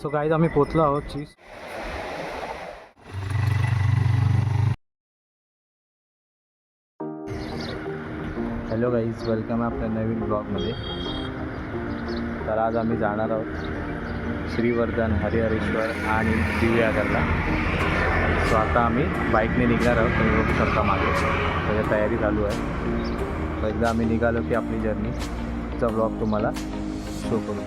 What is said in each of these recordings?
So guys आम्ही पोचलो आहोत चीज. हॅलो गाईज, वेलकम आहे आपल्या नवीन ब्लॉगमध्ये. तर आज आम्ही जाणार आहोत श्रीवर्धन, हरिहरेश्वर आणि दिव्यागरला. सो आता आम्ही बाईकने निघणार आहोत. तुम्ही बघू शकता मागे त्याची तयारी चालू आहे. तर एकदा आम्ही निघालो की आपली जर्नीचा ब्लॉग तुम्हाला शो करू.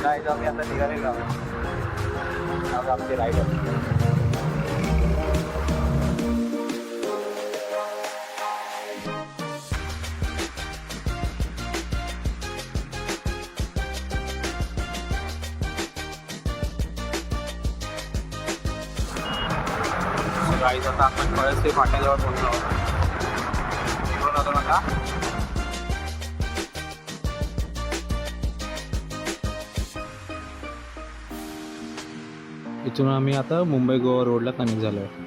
गाईज आम्ही आता निघालेलो आहोत. आमचे रायडर गाईज आता आपण कळस ते फाट्याजवळ पोहोचलो आहोत. तिकडून आलो नका. इथून आम्ही आता मुंबई गोवा रोडला कनेक्ट झालो आहे.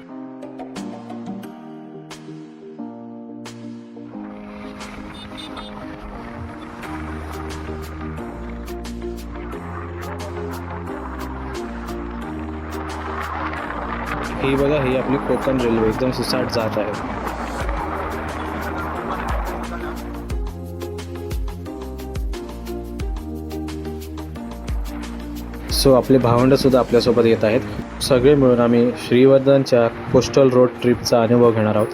ही बघा, ही आपली कोकण रेल्वे एकदम सुसाट जात आहे. सो आपले भावंडंसुद्धा आपल्यासोबत येत आहेत. सगळे मिळून आम्ही श्रीवर्धनच्या कोस्टल रोड ट्रिपचा अनुभव घेणार आहोत.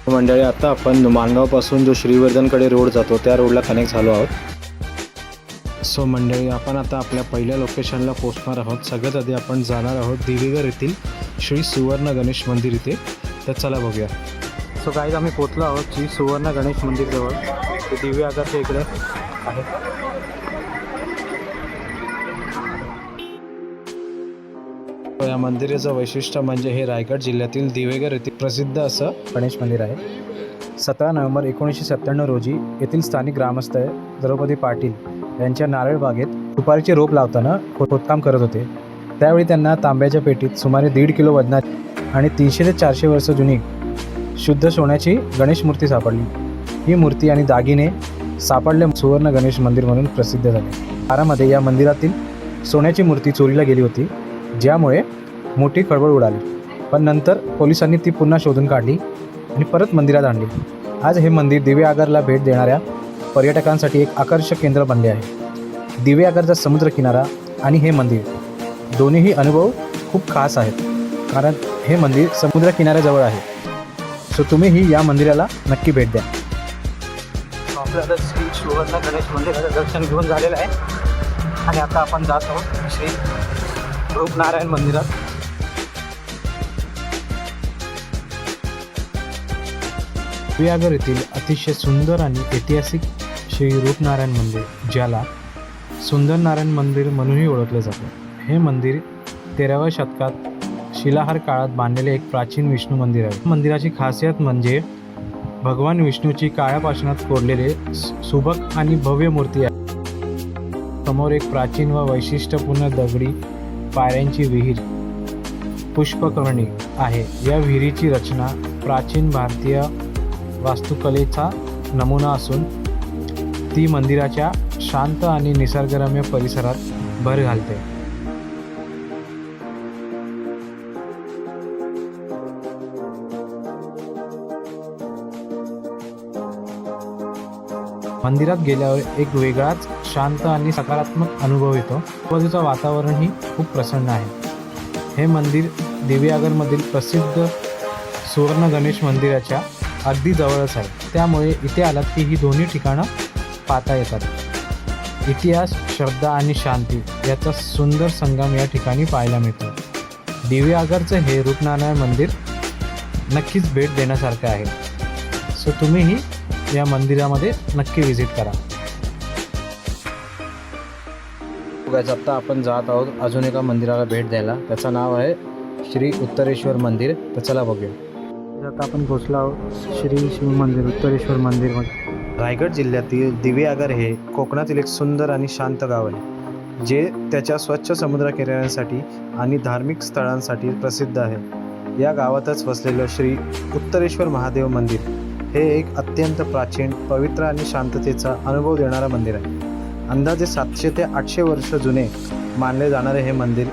मंडळी, आता आपण माणगावपासून जो श्रीवर्धनकडे रोड जातो त्या रोडला कनेक्ट झालो आहोत. सो मंडळी, आपण आता आपल्या पहिल्या लोकेशनला पोहोचणार आहोत. सगळ्यात आधी आपण जाणार आहोत दिवेगर येथील श्री सुवर्ण गणेश मंदिर इथे. तर चला बघूया. सो गाईज आम्ही पोहोचलो आहोत श्री सुवर्ण गणेश मंदिरजवळ. ते दिव्यागरच्या इकडे आहे. या मंदिराचं वैशिष्ट्य म्हणजे हे रायगड जिल्ह्यातील दिवेगर येथील प्रसिद्ध असं गणेश मंदिर आहे. 17 नोव्हेंबर 1997 रोजी येथील स्थानिक ग्रामस्थ द्रौपदी पाटील यांच्या नारळ बागेत सुपारीचे रोप लावताना खोदकाम करत होते. त्यावेळी त्यांना तांब्याच्या पेटीत सुमारे 1.5 किलो वजनाची आणि 300 ते 400 वर्ष जुनी शुद्ध सोन्याची गणेश मूर्ती सापडली. ही मूर्ती आणि दागिने सापडले सुवर्ण गणेश मंदिर म्हणून प्रसिद्ध झाले. बारामध्ये या मंदिरातील सोन्याची मूर्ती चोरीला गेली होती, ज्यामुळे मोठी खळबळ उडाली. पण नंतर पोलिसांनी ती पुन्हा शोधून काढली आणि परत मंदिरात आणली. आज हे मंदिर दिवेआगरला भेट देणाऱ्या पर्यटकांसाठी एक आकर्षक केंद्र बनले आहे. दिवेआगरचा समुद्रकिनारा आणि हे मंदिर दोन्हीही अनुभव खूप खास आहेत, कारण हे मंदिर समुद्रकिनाऱ्याजवळ आहे. सो तुम्हीही या मंदिराला नक्की भेट द्या. आपल्याला श्री सुवर्ण गणेश मंदिराचं दर्शन घेऊन झालेलं आहे आणि आता आपण जात आहोत श्री रूपनारायण मंदिरात. दिवेआगर येथील अतिशय सुंदर आणि ऐतिहासिक श्री रूपनारायण मंदिर, ज्याला सुंदर नारायण मंदिर म्हणूनही ओळखले जाते. हे मंदिर 13व्या शतकात शिलाहार काळात बांधलेले एक प्राचीन विष्णू मंदिर आहे. मंदिराची खासियत म्हणजे भगवान विष्णूची काळ्या पाषाणात कोरलेले सुबक आणि भव्य मूर्ती आहे. समोर एक प्राचीन व वैशिष्ट्यपूर्ण दगडी पायऱ्यांची विहीर पुष्पकर्णी आहे. या विहिरीची रचना प्राचीन भारतीय वास्तुकलेचा नमुना असून ती मंदिराच्या शांत आणि निसर्गरम्य परिसरात भर घालते. मंदिरात गेल्यावर एक वेगळाच शांत आणि सकारात्मक अनुभव येतो. आजूबाजूचं वातावरणही खूप प्रसन्न आहे. हे मंदिर दिवेआगरमधील प्रसिद्ध सुवर्ण गणेश मंदिराच्या अगदी जवळच आहे. त्यामुळे इथे आलात की ही दोन्ही ठिकाणं पाहता येतात. इतिहास, श्रद्धा आणि शांती याचा सुंदर संगम या ठिकाणी पाहायला मिळतो. दिवेआगरचं हे रूपनारायण मंदिर नक्कीच भेट देण्यासारखं आहे. सो तुम्हीही या मंदिरामध्ये नक्की व्हिजिट करा. गाइस आता आपण जात आहोत अजून एका मंदिराला भेट द्यायला. त्याचं नाव आहे श्री उत्तरेश्वर मंदिर. तर चला बघूया. आता आपण पोहोचलो आहोत श्री शिव मंदिर उत्तरेश्वर मंदिर. रायगड जिल्ह्यातील दिवेआगर हे कोकणातील एक सुंदर आणि शांत गाव आहे, जे त्याच्या स्वच्छ समुद्रकिनाऱ्यांसाठी आणि धार्मिक स्थळांसाठी प्रसिद्ध आहे. या गावातच वसलेलं श्री उत्तरेश्वर महादेव मंदिर हे एक अत्यंत प्राचीन, पवित्र आणि शांततेचा अनुभव देणारं मंदिर आहे. अंदाजे 700 ते 800 वर्ष जुने मानले जाणारे हे मंदिर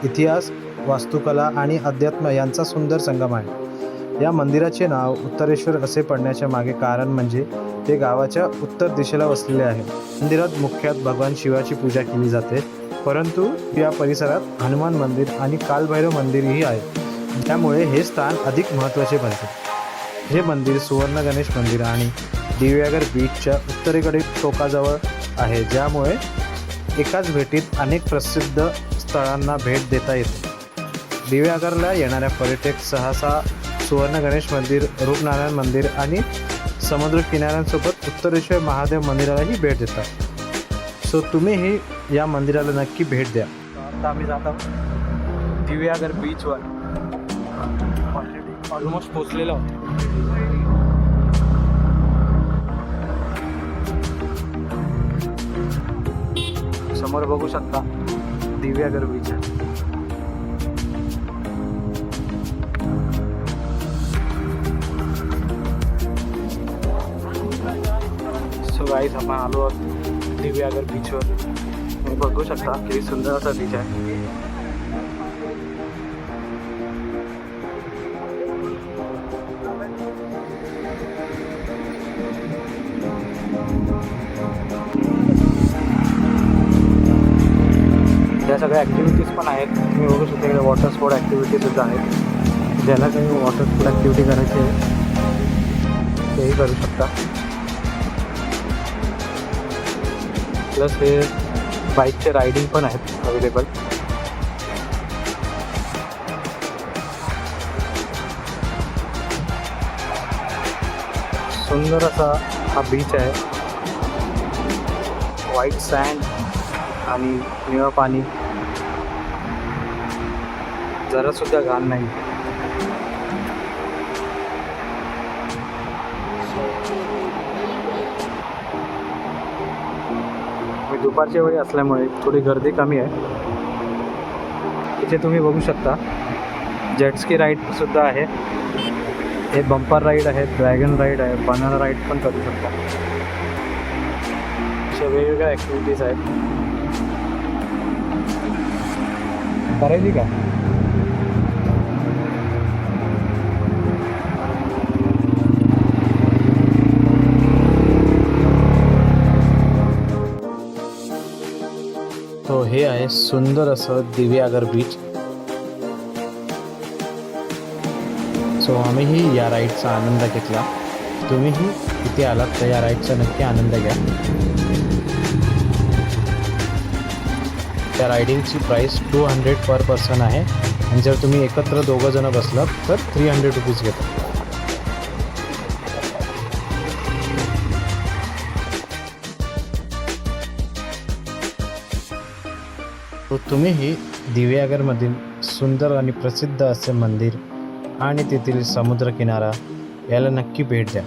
इतिहास, वास्तुकला आणि अध्यात्म यांचा सुंदर संगम आहे. या मंदिराचे नाव उत्तरेश्वर असे पडण्याच्या मागे कारण म्हणजे ते गावाच्या उत्तर दिशेला वसलेले आहे. मंदिरात मुख्यतः भगवान शिवाची पूजा केली जाते, परंतु या परिसरात हनुमान मंदिर आणि कालभैरव मंदिरही आहे, त्यामुळे हे स्थान अधिक महत्त्वाचे बनते. हे मंदिर सुवर्ण गणेश मंदिर आणि दिवेआगर बीचच्या उत्तरेकडील टोकाजवळ आहे, ज्यामुळे एकाच भेटीत अनेक प्रसिद्ध स्थळांना भेट देता येते. दिवेआगरला येणाऱ्या पर्यटक सहसा सुवर्ण गणेश मंदिर, रूपनारायण मंदिर आणि समुद्र किनाऱ्यांसोबत उत्तरेश्वर महादेव मंदिरालाही भेट देतात. सो तुम्हीही या मंदिराला नक्की भेट द्या. आता आम्ही जात आहोत दिवेआगर बीचवर. ऑलमोस्ट पोचलेलो आहोत. समोर बघू शकता दिवेआगर बीच आहे. सो गाईस आपण आलो आहोत दिवेआगर बीचवर. तुम्ही बघू शकता किती सुंदर असा बीच आहे. या सगळ्या ॲक्टिव्हिटीज पण आहेत. तुम्ही बघू शकता इकडे वॉटर स्पोर्ट ॲक्टिव्हिटीसुद्धा आहेत. ज्याला काही वॉटर स्पोर्ट ॲक्टिव्हिटी करायची आहे तेही करू शकता. प्लस हे बाईकचे रायडिंग पण आहेत अवेलेबल. सुंदर असा हा बीच आहे. व्हाईट सँड आणि निळं पाणी, जरासुद्धा घाण नाही. मी दुपारच्या वेळी असल्यामुळे थोडी गर्दी कमी आहे. इथे तुम्ही बघू शकता जेटस्की राईडसुद्धा आहे. हे बंपर राईड आहे, ड्रॅगन राईड आहे, बनाना राईड पण करू शकता. अशा वेगवेगळ्या ॲक्टिव्हिटीज आहेत. करायची का? तो हे आहे सुंदर असं दिवेआगर बीच. सो आम्हीही या राईडचा आनंद घेतला. तुम्हीही इथे आलात तर या राईडचा नक्की आनंद घ्या. त्या रायडिंगची प्राईस 200 पर पर्सन आहे आणि जर तुम्ही एकत्र दोघं जण बसलात तर 300 रुपीज घेतात. तो तुम्हीही दिवेआगरमधील सुंदर आणि प्रसिद्ध असे मंदिर आणि तेथील समुद्रकिनारा याला नक्की भेट द्या.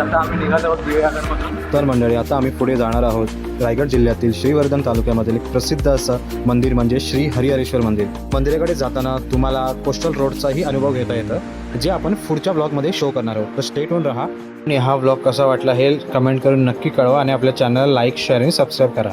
आता आम्ही निघालो आहोत दिवेआगरमधून. तर मंडळी आता आम्ही पुढे जाणार आहोत रायगड जिल्ह्यातील श्रीवर्धन तालुक्यामधील एक प्रसिद्ध असं मंदिर म्हणजे श्री हरिहरेश्वर मंदिर. मंदिराकडे जाताना तुम्हाला कोस्टल रोडचाही अनुभव घेता येतं, जे आपण पुढच्या ब्लॉगमध्ये शो करणार आहोत. तर स्टे ट्यून राहा आणि हा ब्लॉग कसा वाटला हे कमेंट करून नक्की कळवा आणि आपल्या चॅनलला लाईक, शेअर आणि सबस्क्राईब करा.